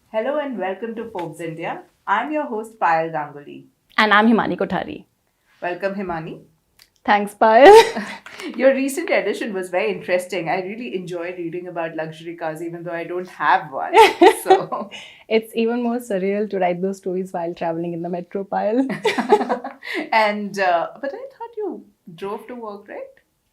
Hello and welcome to Forbes India. I'm your host Payal Ganguly. And I'm Himani Kothari. Welcome, Himani. Thanks, Payal. Your recent edition was very interesting. I really enjoyed reading about luxury cars, even though I don't have one. So, It's even more surreal to write those stories while traveling in the metro, Payal. but I thought you drove to work, right?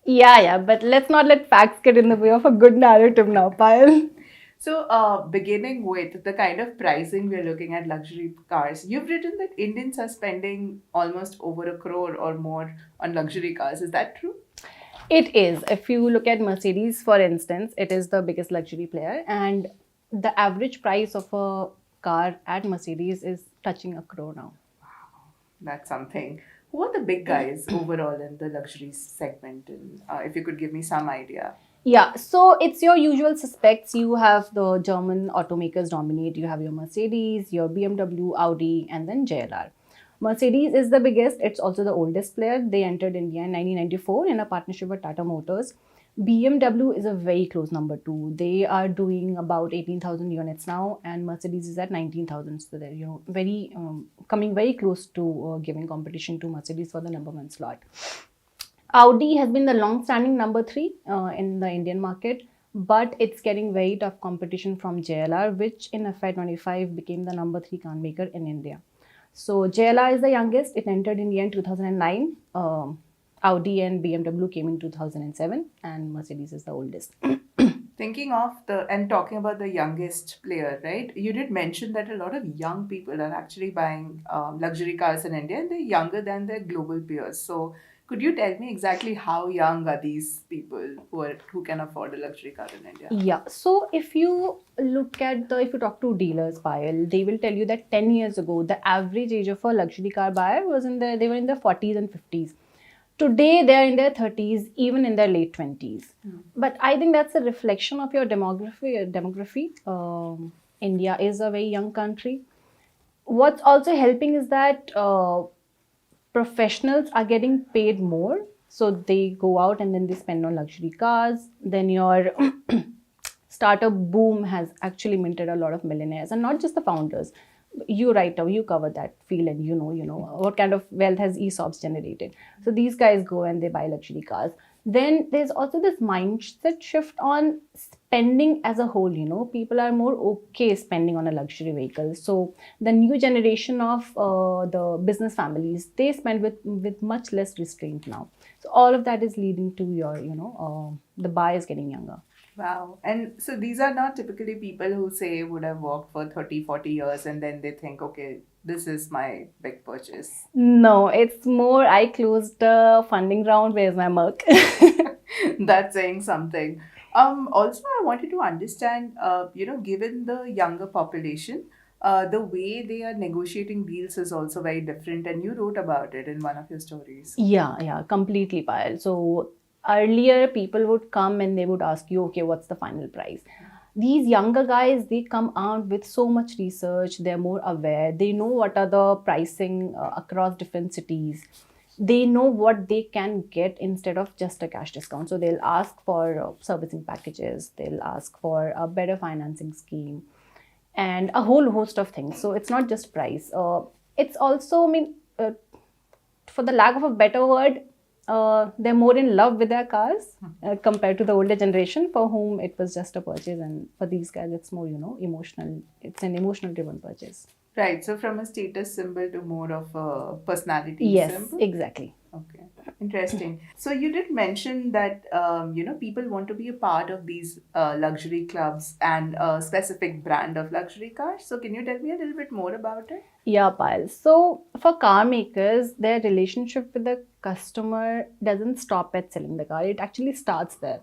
Yeah, but let's not let facts get in the way of a good narrative now, Payal. So, beginning with the kind of pricing we're looking at luxury cars, you've written that Indians are spending almost over a crore or more on luxury cars. Is that true? It is. If you look at Mercedes, for instance, it is the biggest luxury player, and the average price of a car at Mercedes is touching a crore now. That's something. Who are the big guys overall in the luxury segment? And if you could give me some idea. Yeah, so it's your usual suspects. You have the German automakers dominate. You have your Mercedes, your BMW, Audi, and then JLR. Mercedes is the biggest. It's also the oldest player. They entered India in 1994 in a partnership with Tata Motors. BMW is a very close number two. They are doing about 18,000 units now, and Mercedes is at 19,000. So they're very coming very close to giving competition to Mercedes for the number one slot. Audi has been the long-standing number three in the Indian market, but it's getting very tough competition from JLR, which in FY25 became the number three car maker in India. So JLR is the youngest. It entered India in 2009. Audi and BMW came in 2007, and Mercedes is the oldest. Thinking of the and talking about the youngest player, right? You did mention that a lot of young people are actually buying luxury cars in India and they're younger than their global peers. So, could you tell me exactly how young are these people who can afford a luxury car in India? Yeah. So if you look at if you talk to dealers, Payal, they will tell you that 10 years ago, the average age of a luxury car buyer they were in their 40s and 50s. Today, they're in their 30s, even in their late 20s. But I think that's a reflection of your demography. India is a very young country. What's also helping is that professionals are getting paid more. So they go out and then they spend on luxury cars. Then your startup boom has actually minted a lot of millionaires, and not just the founders. You right now, you cover that field, and you know what kind of wealth has ESOPs generated. So these guys go and they buy luxury cars. Then there's also this mindset shift on spending as a whole. People are more okay spending on a luxury vehicle. So the new generation of the business families, they spend with much less restraint now. So all of that is leading to your the buyers getting younger. Wow. And so these are not typically people who say would have worked for 30, 40 years and then they think, okay, this is my big purchase. No, it's more I closed the funding round. Where's my mug? That's saying something. Also, I wanted to understand, given the younger population, the way they are negotiating deals is also very different. And you wrote about it in one of your stories. Yeah, completely, Payal. So earlier, people would come and they would ask you, okay, what's the final price? These younger guys, they come out with so much research. They're more aware. They know what are the pricing across different cities. They know what they can get instead of just a cash discount. So they'll ask for servicing packages. They'll ask for a better financing scheme and a whole host of things. So it's not just price. It's also, for the lack of a better word, they're more in love with their cars compared to the older generation for whom it was just a purchase. And for these guys, it's more, emotional. It's an emotional driven purchase. Right. So from a status symbol to more of a personality Yes, symbol. exactly. Okay. Interesting. So you did mention that people want to be a part of these luxury clubs and a specific brand of luxury cars. So can you tell me a little bit more about it? Yeah, Payal. So for car makers, their relationship with the customer doesn't stop at selling the car. It actually starts there.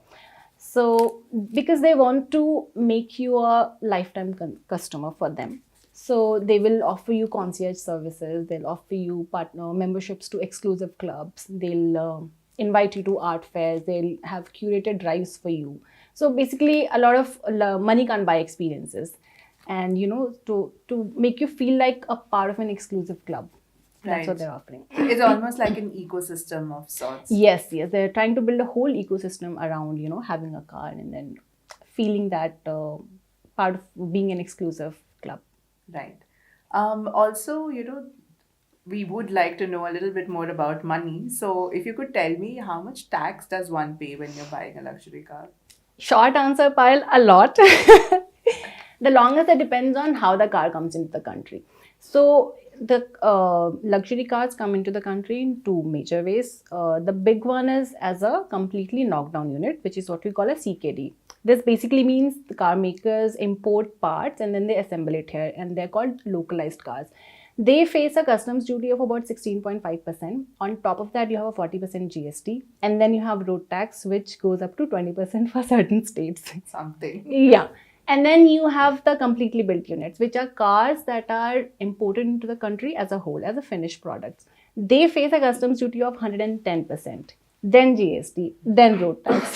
So because they want to make you a lifetime customer for them. So they will offer you concierge services. They'll offer you partner memberships to exclusive clubs. They'll invite you to art fairs. They'll have curated drives for you. So basically, a lot of money can't buy experiences, and to make you feel like a part of an exclusive club. That's what Right. they're offering. It's almost like an ecosystem of sorts. Yes, they're trying to build a whole ecosystem around having a car and then feeling that part of being an exclusive club. Right. Also, we would like to know a little bit more about money. So, if you could tell me how much tax does one pay when you're buying a luxury car? Short answer, Pile, a lot. The longest, it depends on how the car comes into the country. So the luxury cars come into the country in two major ways. The big one is as a completely knockdown unit, which is what we call a CKD. This basically means the car makers import parts and then they assemble it here, and they're called localized cars. They face a customs duty of about 16.5%. On top of that, you have a 40% GST, and then you have road tax, which goes up to 20% for certain states. Something. Yeah. And then you have the completely built units, which are cars that are imported into the country as a whole, as a finished products. They face a customs duty of 110%, then GST, then road tax.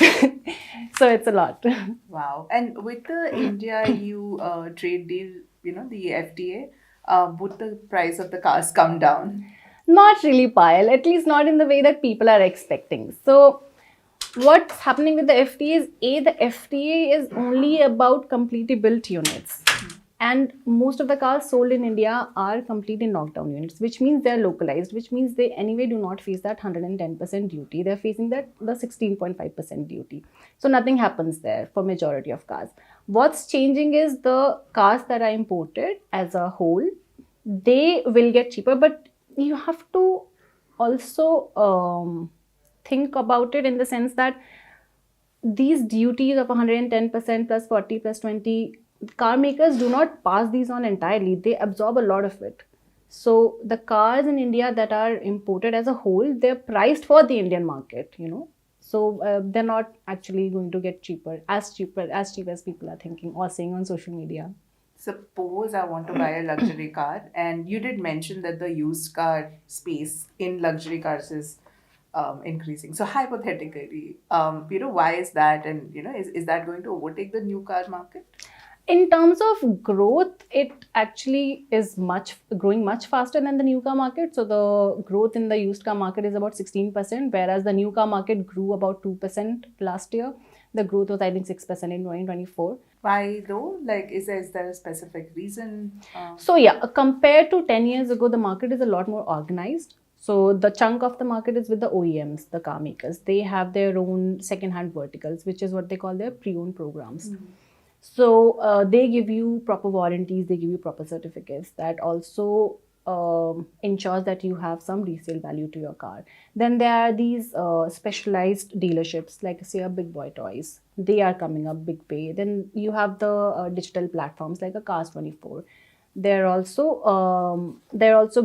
So it's a lot. Wow. And with the India EU trade deal, the FTA, would the price of the cars come down? Not really, Pile, at least not in the way that people are expecting. So what's happening with the FTA is the FTA is only about completely built units. And most of the cars sold in India are completely knockdown units, which means they're localized, which means they anyway do not face that 110% duty. They're facing that the 16.5% duty. So nothing happens there for majority of cars. What's changing is the cars that are imported as a whole, they will get cheaper, but you have to also think about it in the sense that these duties of 110% plus 40 plus 20, car makers do not pass these on entirely. They absorb a lot of it. So the cars in India that are imported as a whole, they're priced for the Indian market. So they're not actually going to get cheaper, as cheap as people are thinking or saying on social media. Suppose I want to buy a luxury car, and you did mention that the used car space in luxury cars is increasing. So hypothetically, why is that? And, is that going to overtake the new car market? In terms of growth, it actually is growing much faster than the new car market. So the growth in the used car market is about 16%, whereas the new car market grew about 2% last year. The growth was, I think, 6% in 2024. Why though? Like, is there a specific reason? So yeah, compared to 10 years ago, the market is a lot more organized. So the chunk of the market is with the OEMs, the car makers. They have their own second-hand verticals, which is what they call their pre-owned programs. So they give you proper warranties, they give you proper certificates that also ensures that you have some resale value to your car. Then there are these specialized dealerships, like say a Big Boy Toys. They are coming up, Big Pay. Then you have the digital platforms like a Cars 24. They're also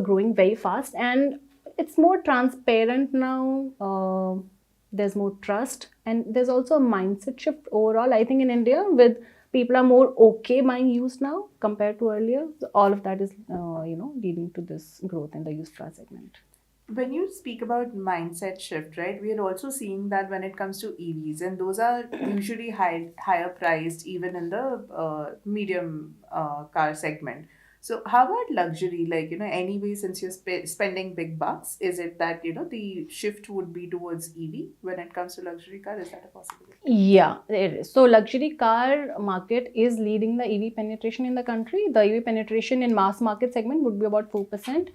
growing very fast, and it's more transparent now. There's more trust, and there's also a mindset shift overall, I think, in India, with people are more okay buying used now compared to earlier. So all of that is leading to this growth in the used car segment. When you speak about mindset shift, right, we are also seeing that when it comes to EVs, and those are usually higher priced even in the medium car segment. So, how about luxury? Like, anyway, since you're spending big bucks, is it that, the shift would be towards EV when it comes to luxury car? Is that a possibility? Yeah, it is. So luxury car market is leading the EV penetration in the country. The EV penetration in mass market segment would be about 4%.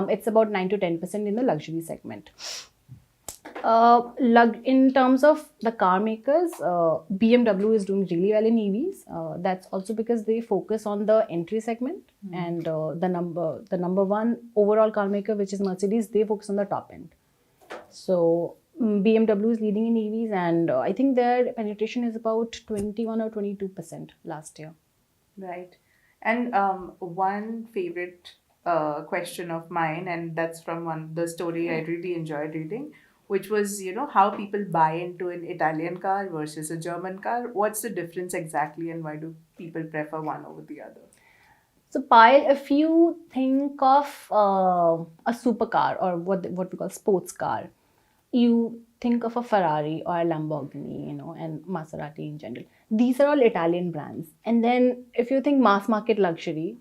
It's about 9 to 10% in the luxury segment. In terms of the car makers, BMW is doing really well in EVs. That's also because they focus on the entry segment, and the number one overall car maker, which is Mercedes, they focus on the top end. So BMW is leading in EVs, and I think their penetration is about 21 or 22% last year. Right. And one favorite question of mine, and that's from the story I really enjoyed reading, which was, how people buy into an Italian car versus a German car. What's the difference exactly, and why do people prefer one over the other? So, Payal, if you think of a supercar, or what we call sports car, you think of a Ferrari or a Lamborghini, and Maserati in general. These are all Italian brands. And then if you think mass market luxury,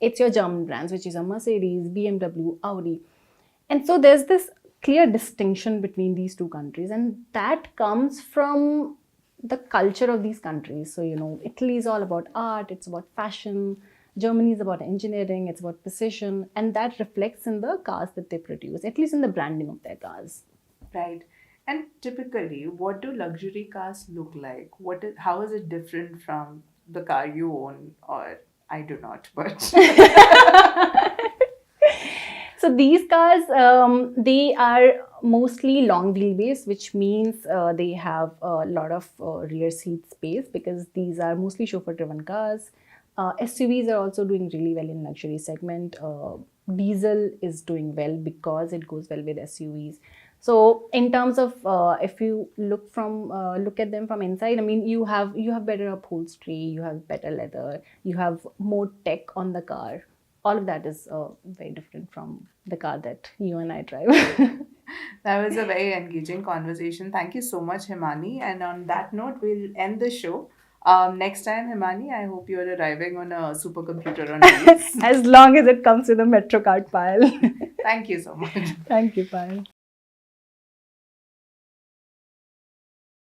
it's your German brands, which is a Mercedes, BMW, Audi. And so there's this clear distinction between these two countries, and that comes from the culture of these countries. So, Italy is all about art, it's about fashion. Germany is about engineering, it's about precision, and that reflects in the cars that they produce, at least in the branding of their cars. Right. And typically, what do luxury cars look like? How is it different from the car you own, or I do not, but So these cars, they are mostly long wheelbase, which means they have a lot of rear seat space because these are mostly chauffeur-driven cars. SUVs are also doing really well in luxury segment. Diesel is doing well because it goes well with SUVs. So in terms of if you look at them from inside, I mean you have better upholstery, you have better leather, you have more tech on the car. All of that is very different from the car that you and I drive. that was a very engaging conversation. Thank you so much, Himani. And on that note, we'll end the show. Next time, Himani, I hope you're arriving on a supercomputer on wheels. As long as it comes with a metro card pile. Thank you so much. Thank you, Payal.